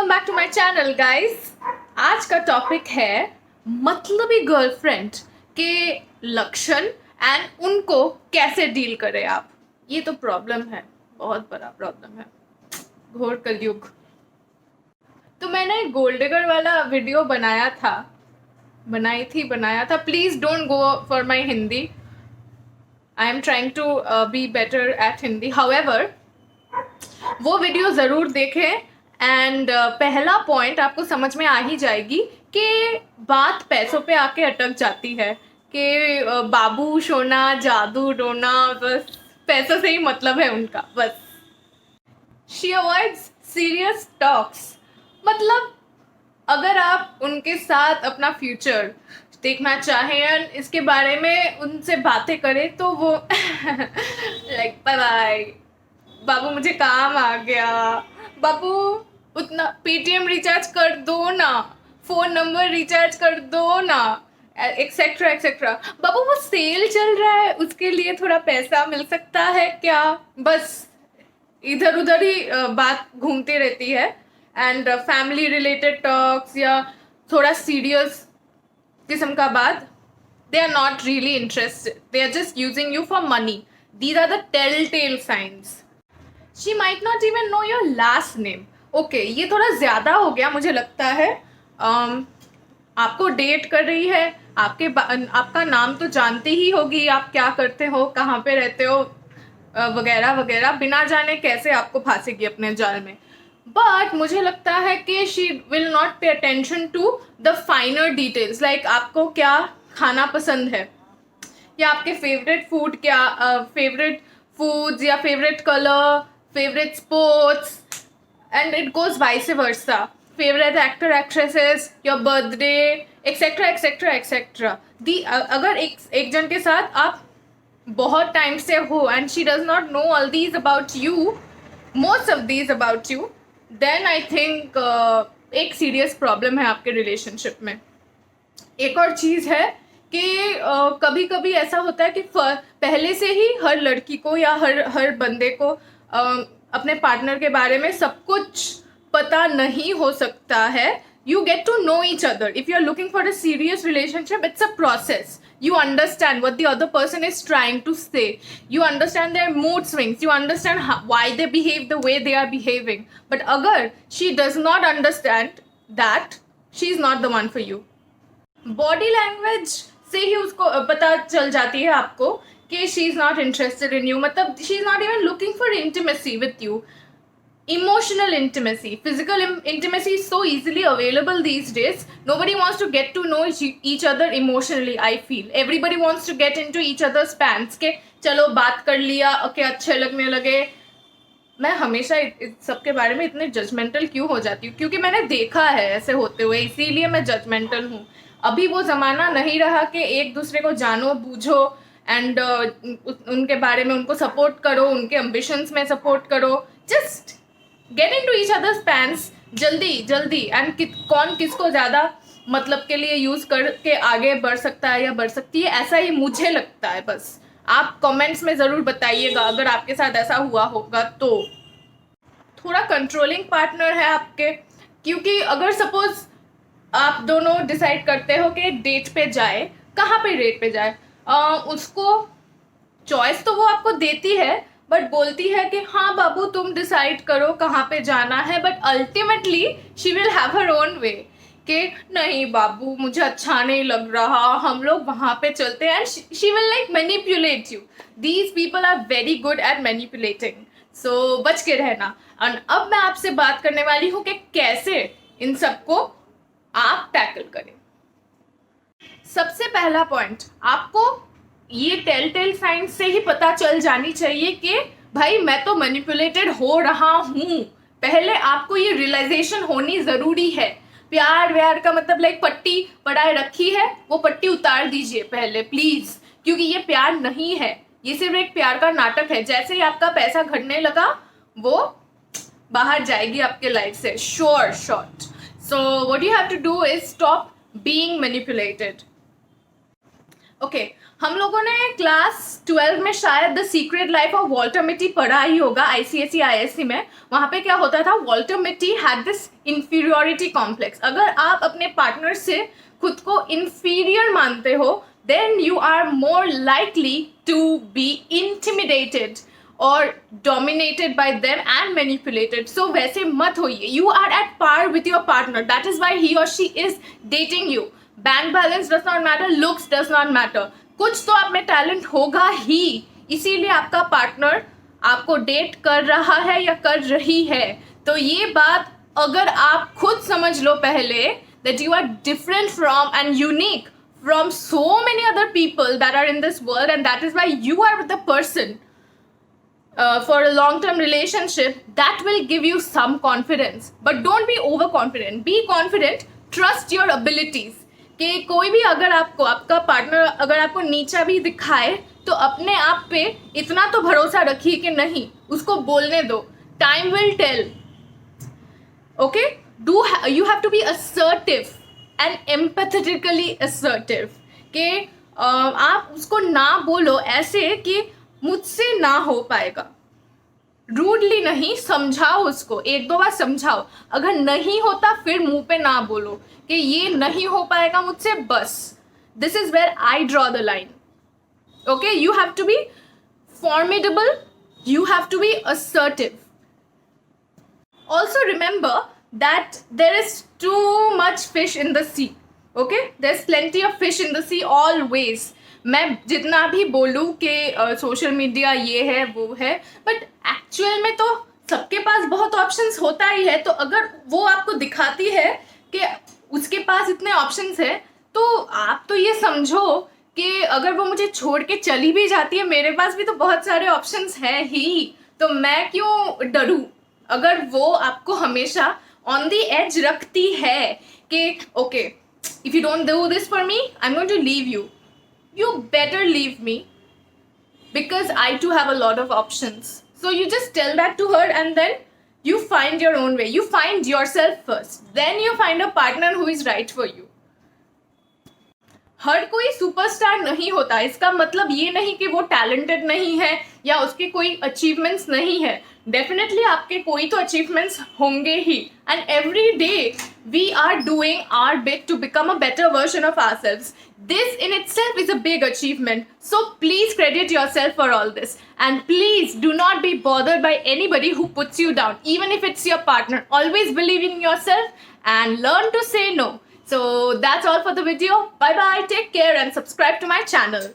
Welcome back to my channel guys. आज का topic है मतलबी गर्लफ्रेंड के लक्षण एंड उनको कैसे डील करें आप। ये तो प्रॉब्लम है, बहुत बड़ा प्रॉब्लम है, घोर कलयुग। तो मैंने गोल्ड डिगर वाला वीडियो बनाया था। Please don't go for my Hindi. I am trying to be better at Hindi. However वो वीडियो ज़रूर देखें एंड पहला पॉइंट आपको समझ में आ ही जाएगी कि बात पैसों पे आके अटक जाती है कि बाबू सोना जादू टोना, बस पैसों से ही मतलब है उनका। बस शी अवॉइड्स सीरियस टॉक्स। मतलब अगर आप उनके साथ अपना फ्यूचर देखना चाहें एंड इसके बारे में उनसे बातें करें तो वो लाइक बाय बाय बाबू, मुझे काम आ गया, बाबू उतना पेटीएम रिचार्ज कर दो ना, फ़ोन नंबर रिचार्ज कर दो ना, एक्सेट्रा एक्सेट्रा। बाबू वो सेल चल रहा है, उसके लिए थोड़ा पैसा मिल सकता है क्या। बस इधर उधर ही बात घूमती रहती है एंड फैमिली रिलेटेड टॉक्स या थोड़ा सीरियस किस्म का बात। They are not really interested. They are just using you for money. These are the telltale signs. She might not even know your last name. Okay, ये थोड़ा ज़्यादा हो गया मुझे लगता है। आपको डेट कर रही है, आपका नाम तो जानती ही होगी, आप क्या करते हो, कहाँ पे रहते हो वगैरह वगैरह, बिना जाने कैसे आपको फांसेगी अपने जाल में। बट मुझे लगता है कि she will not pay attention to the finer details, like आपको क्या खाना पसंद है या आपके फेवरेट फूड क्या, फेवरेट फूड्स या favourite colour, favourite sports and it goes vice versa, favourite actor actresses, your birthday etcetera etcetera etcetera. अगर एक जन के साथ आप बहुत टाइम से हो and she does not know all these about you, most of these about you, then I think एक सीरियस प्रॉब्लम है आपके रिलेशनशिप में। एक और चीज़ है कि कभी कभी ऐसा होता है कि पहले से ही हर लड़की को या हर बंदे को अपने पार्टनर के बारे में सब कुछ पता नहीं हो सकता है। You get to know each other. If you're looking for a serious relationship, it's a process. You understand what the other person is trying to say. You understand their mood swings. You understand why they behave the way they are behaving. But अगर she does not understand that, she is not the one for you. Body language से ही उसको पता चल जाती है आपको कि she is not interested in you, मतलब she is not even looking for intimacy with you. Emotional intimacy, physical intimacy is so easily available these days. Nobody wants to get to know each other emotionally. I feel everybody wants to get into each other's pants के चलो बात कर लिया, okay अच्छे लगने लगे। मैं हमेशा सब के बारे में इतने जजमेंटल क्यों हो जाती हूँ, क्योंकि मैंने देखा है ऐसे होते हुए, इसीलिए मैं जजमेंटल हूँ। अभी वो ज़माना नहीं रहा कि एक दूसरे को जानो बूझो एंड उनके बारे में उनको सपोर्ट करो, उनके एम्बिशंस में सपोर्ट करो। Just get in to each others pants जल्दी जल्दी एंड कौन किसको ज़्यादा मतलब के लिए यूज़ करके आगे बढ़ सकता है या बढ़ सकती है, ऐसा ही मुझे लगता है। बस आप कमेंट्स में ज़रूर बताइएगा अगर आपके साथ ऐसा हुआ होगा तो। थोड़ा कंट्रोलिंग पार्टनर है आपके, क्योंकि अगर सपोज आप दोनों डिसाइड करते हो कि डेट पे जाए, कहाँ पे डेट पे जाए, उसको चॉइस तो वो आपको देती है बट बोलती है कि हाँ बाबू तुम डिसाइड करो कहाँ पे जाना है, but ultimately she will have her own way कि नहीं बाबू मुझे अच्छा नहीं लग रहा, हम लोग वहाँ पे चलते हैं, and she will like manipulate you. These people are very good at manipulating, so बच के रहना। और अब मैं आपसे बात करने वाली हूँ कि कैसे इन सबको आप टैकल करें। सबसे पहला पॉइंट, आपको ये टेल साइंस से ही पता चल जानी चाहिए कि भाई मैं तो मैनिपुलेटेड हो रहा हूँ। पहले आपको ये रियलाइजेशन होनी ज़रूरी है। प्यार व्यार का मतलब लाइक पट्टी पढ़ाए रखी है, वो पट्टी उतार दीजिए पहले प्लीज़, क्योंकि ये प्यार नहीं है, ये सिर्फ एक प्यार का नाटक है। जैसे ही आपका पैसा घटने लगा वो बाहर जाएगी आपके लाइफ से, sure shot. So what you have to do is stop being manipulated. Okay हम लोगों ने क्लास 12 में शायद the secret life of Walter Mitty पढ़ा ही होगा, ICSE ISC में. वहाँ पे क्या होता था, Walter Mitty had this inferiority complex. अगर आप अपने पार्टनर से खुद को इंफीरियर मानते हो, then you are more likely to be intimidated और dominated by them and manipulated. So वैसे मत होइए. You are at par with your partner. That is why he or she is dating you. Bank balance does not matter. Looks does not matter. कुछ तो आप में talent होगा ही, इसीलिए आपका पार्टनर आपको डेट कर रहा है या कर रही है. तो ये बात अगर आप खुद समझ लो पहले, that you are different from and unique from so many other people that are in this world, and that is why you are with the person for a long-term relationship, that will give you some confidence. But don't be overconfident. Be confident. Trust your abilities. कि कोई भी अगर आपको, आपका partner अगर आपको नीचा भी दिखाए, तो अपने आप पे इतना तो भरोसा रखिए कि नहीं, उसको बोलने दो. Time will tell. Okay? You have to be assertive and empathetically assertive. कि आप उसको ना बोलो ऐसे कि मुझसे ना हो पाएगा. रूडली नहीं, समझाओ उसको, एक दो बार समझाओ. अगर नहीं होता फिर मुंह पे ना बोलो कि ये नहीं हो पाएगा मुझसे, बस. This is where I draw the line. Okay, you have to be formidable, you have to be assertive. Also remember that there is too much fish in the sea. Okay, there's plenty of fish in the sea always. मैं जितना भी बोलूँ कि social media ये है वो है, but actual में तो सबके पास बहुत ऑप्शंस होता ही है. तो अगर वो आपको दिखाती है कि उसके पास इतने ऑप्शंस है, तो आप तो ये समझो कि अगर वो मुझे छोड़ के चली भी जाती है, मेरे पास भी तो बहुत सारे ऑप्शंस हैं ही, तो मैं क्यों डरूं. अगर वो आपको हमेशा ऑन द एज रखती है कि okay, if you don't do this for me, I am going to leave you. You better leave me because I too have a lot of options. So you just tell that to her and then you find your own way. You find yourself first. Then you find a partner who is right for you. हर कोई superstar नहीं होता. इसका मतलब ये नहीं कि वो talented नहीं है या उसके कोई अचीवमेंट्स नहीं है. डेफिनेटली आपके कोई तो अचीवमेंट्स होंगे ही. And every day we are doing our bit to become a better version of ourselves. This in itself is a big achievement. So please credit yourself for all this. And please do not be bothered by anybody who puts you down, even if it's your partner. Always believe in yourself and learn to say no. So that's all for the video. Bye bye, take care and subscribe to my channel.